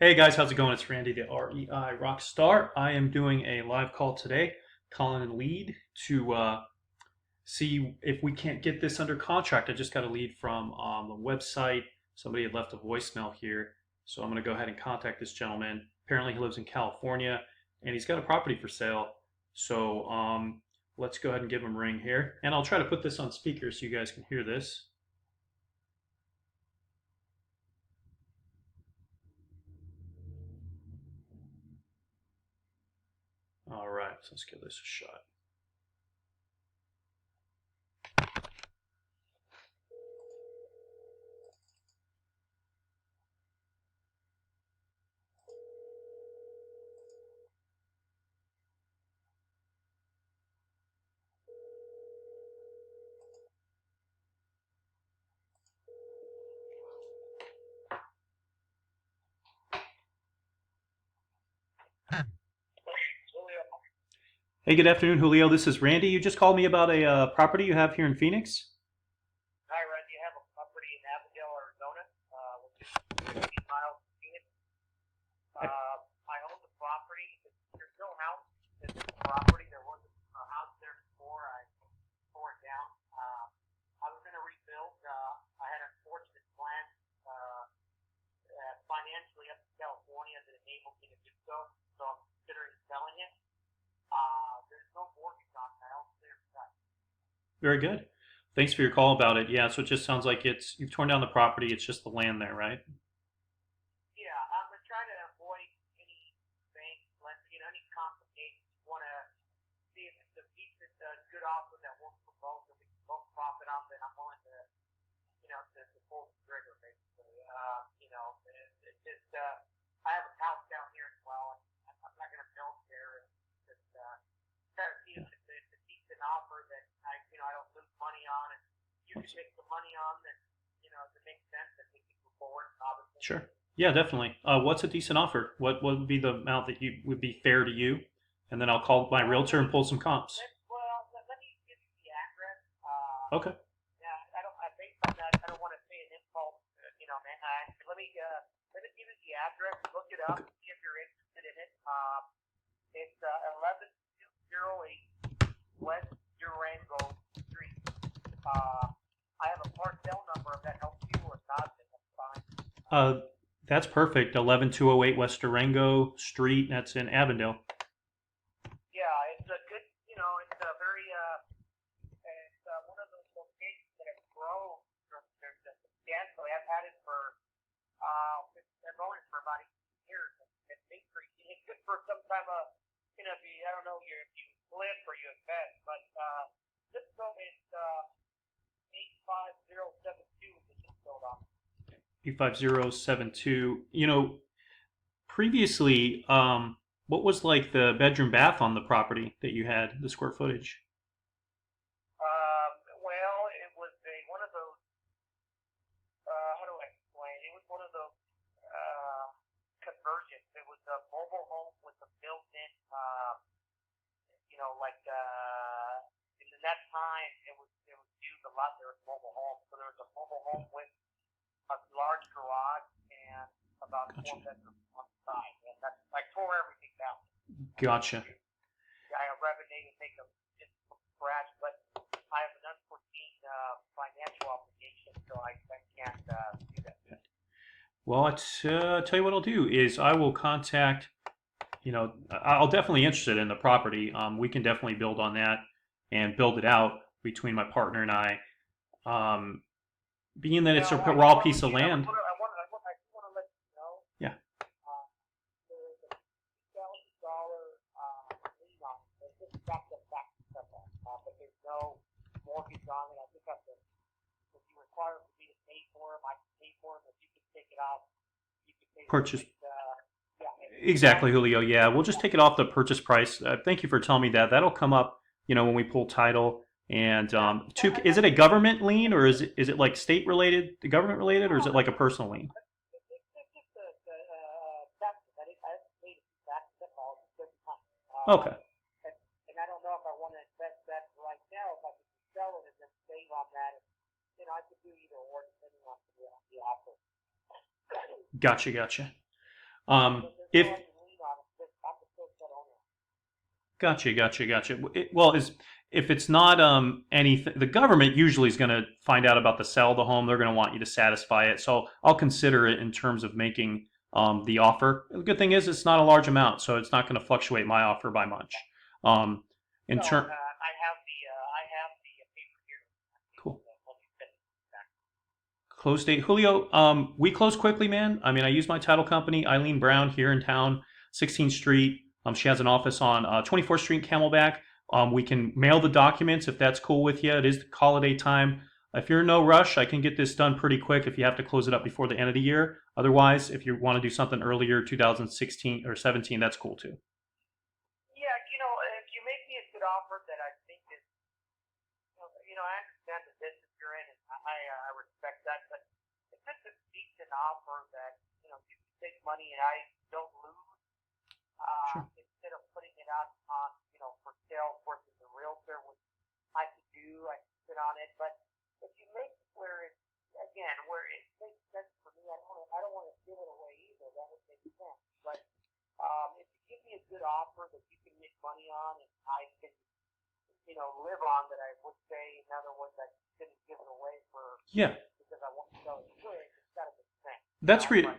Hey guys, how's it going? It's Randy, the REI Rockstar. I am doing a live call today, calling in lead to see if we can't get this under contract. I just got a lead from the website. Somebody had left a voicemail here, so I'm going to go ahead and contact this gentleman. Apparently, he lives in California and he's got a property for sale. So let's go ahead and give him a ring here, and I'll try to put this on speaker so you guys can hear this. All right, so let's give this a shot. Hey, good afternoon, Julio. This is Randy. You just called me about a property you have here in Phoenix. Hi, Red. You have a property in Avondale, Arizona, which is 15 miles from Phoenix. I own the property. There's no house in the property. There was a house there before. I tore it down. I was going to rebuild. I had unfortunate plans financially up to California that enabled me to do so. So I'm considering selling it. There's no mortgage on the house there. Very good. Thanks for your call about it. Yeah, so it just sounds like you've torn down the property. It's just the land there, right? Yeah, I'm trying to avoid any bank lending, any complications. Want to see if it's a decent, good offer that works for both, and we can both profit off it. I'm willing to, to pull the trigger, basically. It's just, I have a house down here as well, and I'm not going to build there. And just try to see if it's a decent offer that I don't lose money on, and you can make some money on that, if it makes sense, that we can move forward, obviously. Sure. Yeah, definitely. What's a decent offer? What would be the amount that you would be fair to you? And then I'll call my realtor and pull some comps. Let me give you the address. Okay. Yeah, I don't. Based on that, I don't want to say an impulse. Man. Let me give you the address. Look it up. Okay. See if you're interested in it. It's 11208 West Durango Street. I have a parcel number if that helps you, or not. That's fine. Uh, that's perfect. 11208 West Durango Street. That's in Avondale. Yeah, it's a good. It's a very. It's one of those locations that have grown substantially. I've had it for. I've owned it for about 8 years. It's increasing. It's good for some type of. If you, I don't know, you flip or you invest, but this one is 85072 is just built on. 85072. Previously, what was like the bedroom bath on the property that you had, the square footage? Well, it was one of those. How do I explain? It was one of those conversions. It was a mobile home with a built-in. In that time, it was used a lot. There was mobile homes, so there was a mobile home with a large garage and about Gotcha. 4 bedrooms on the side, and that's I tore everything down. Gotcha. I renovated, make them just from scratch, but I have an unforeseen financial obligation, so I can't do that. Well, tell you what I'll do is I will contact. I'll definitely interested in the property. We can definitely build on that and build it out between my partner and I. Being that it's a raw piece of land. I just want to let you know. Yeah. There's a $2,000 lien on it. It's just got the back stuff on top, but there's no mortgage on it. I just have to. If you require for me to pay for them, I can pay for them. If you can take it off, you can pay for Purchase. it. Yeah. Exactly, Julio. Yeah, we'll just take it off the purchase price. Thank you for telling me that. That'll come up, when we pull title. And is it a government lien, or is it like state related, the government related, or is it like a personal lien? It's just tax. I haven't paid taxes at all in 30 time. Okay. And I don't know if I want to invest that right now. If I could sell it and then save on that, and, I could do either or depending on the offer. Gotcha. Um, But there's no if other lien on it. I'm the first set owner. Gotcha, gotcha, gotcha. Well, is if it's not anything, the government usually is going to find out about the sale of the home. They're going to want you to satisfy it. So I'll consider it in terms of making the offer. The good thing is it's not a large amount, so it's not going to fluctuate my offer by much. Um, in No, turn, I have the paper here. cool. Let me finish that. Close date, Julio. We close quickly, man. I mean, I use my title company, Eileen Brown, here in town, 16th Street. She has an office on 24th Street, Camelback. We can mail the documents if that's cool with you. It is holiday time. If you're in no rush, I can get this done pretty quick if you have to close it up before the end of the year. Otherwise, if you want to do something earlier, 2016 or 17, that's cool too. Yeah, if you make me a good offer that I think is, I understand the business you're in, and I respect that, but if it's a decent offer that, you can take money and I don't lose, Sure. instead of putting it out on, for sale versus a realtor, which I could do, I could sit on it, but if you make it where it, again, where it makes sense for me, I don't want to give it away either, that would make sense, but, if you give me a good offer that you can make money on and I can, live on, that I would say, in other words, I didn't give it away Yeah. because I want to sell it good, it's got to make sense, That's but,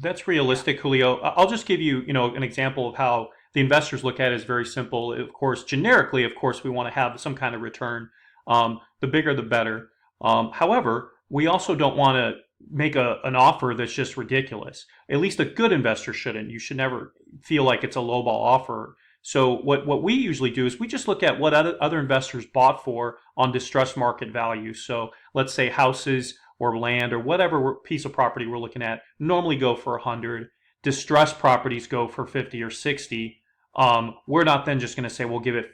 that's yeah. realistic, Julio. I'll just give you, an example of how the investors look at it is very simple. Of course, generically, of course, we want to have some kind of return. The bigger, the better. However, we also don't want to make an offer that's just ridiculous. At least a good investor shouldn't. You should never feel like it's a lowball offer. So what we usually do is we just look at what other investors bought for on distressed market value. So let's say houses or land or whatever piece of property we're looking at normally go for 100. Distressed properties go for 50 or 60. We're not then just going to say we'll give it,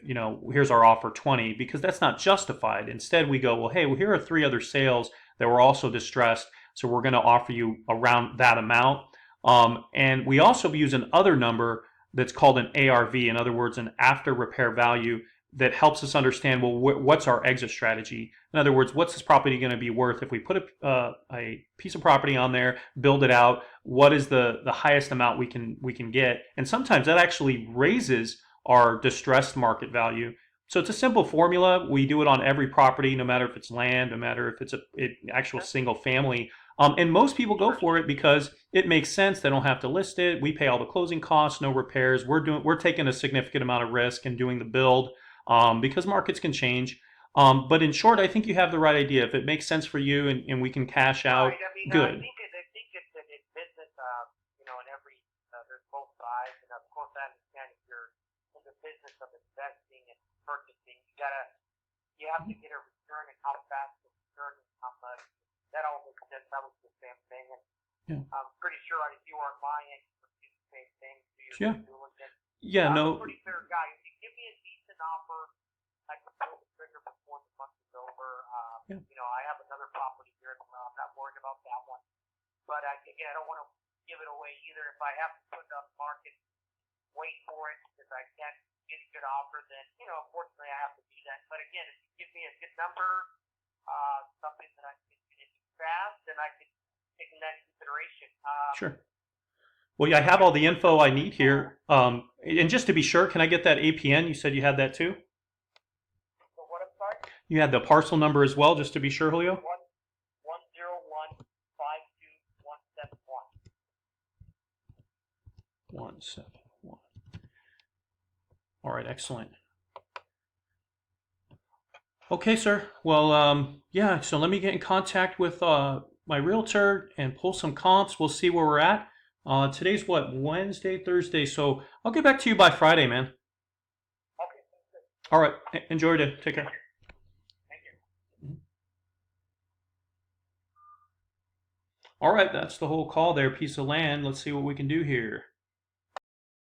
here's our offer 20 because that's not justified. Instead, we go, well, hey, well, here are 3 other sales that were also distressed, so we're going to offer you around that amount. And we also use an other number that's called an ARV, in other words, an after repair value that helps us understand, well, what's our exit strategy? In other words, what's this property going to be worth if we put a piece of property on there, build it out? What is the highest amount we can get? And sometimes that actually raises our distressed market value. So it's a simple formula. We do it on every property, no matter if it's land, no matter if it's actual single family. And most people go for it because it makes sense. They don't have to list it. We pay all the closing costs, no repairs. We're taking a significant amount of risk and doing the build because markets can change. But in short, I think you have the right idea. If it makes sense for you and we can cash out, Right. I mean, good. I think it's in business, in every, there's both sides, and of course, I understand if you're in the business of investing and purchasing, you have to get a return, and how fast the return and how much. That all makes sense. That was the same thing, and Yeah. I'm pretty sure if you were on my end, you would do the same thing. Do your Yeah. due diligence. Yeah. I'm a No. pretty fair guy. If you give me a decent offer, I can pull the trigger before the month is over. Yeah. I have another property here. I'm not worried about that one. But again, I don't want to give it away either. If I have to put it on the market, wait for it because I can't get a good offer, then unfortunately I have to do that. But again, if you give me a good number, something that I can get into fast, then I can take that into consideration. Sure. Well, yeah, I have all the info I need here. And just to be sure, can I get that APN? You said you had that too. So what I'm sorry? You had the parcel number as well, just to be sure, Julio. 10152 171. 171. All right, excellent. Okay, sir. Well, yeah. So let me get in contact with my realtor and pull some comps. We'll see where we're at. Today's what, Wednesday, Thursday. So I'll get back to you by Friday, man. Okay, that's good. All right. Enjoy your day. Take care. Thank you. All right, that's the whole call there. Piece of land. Let's see what we can do here.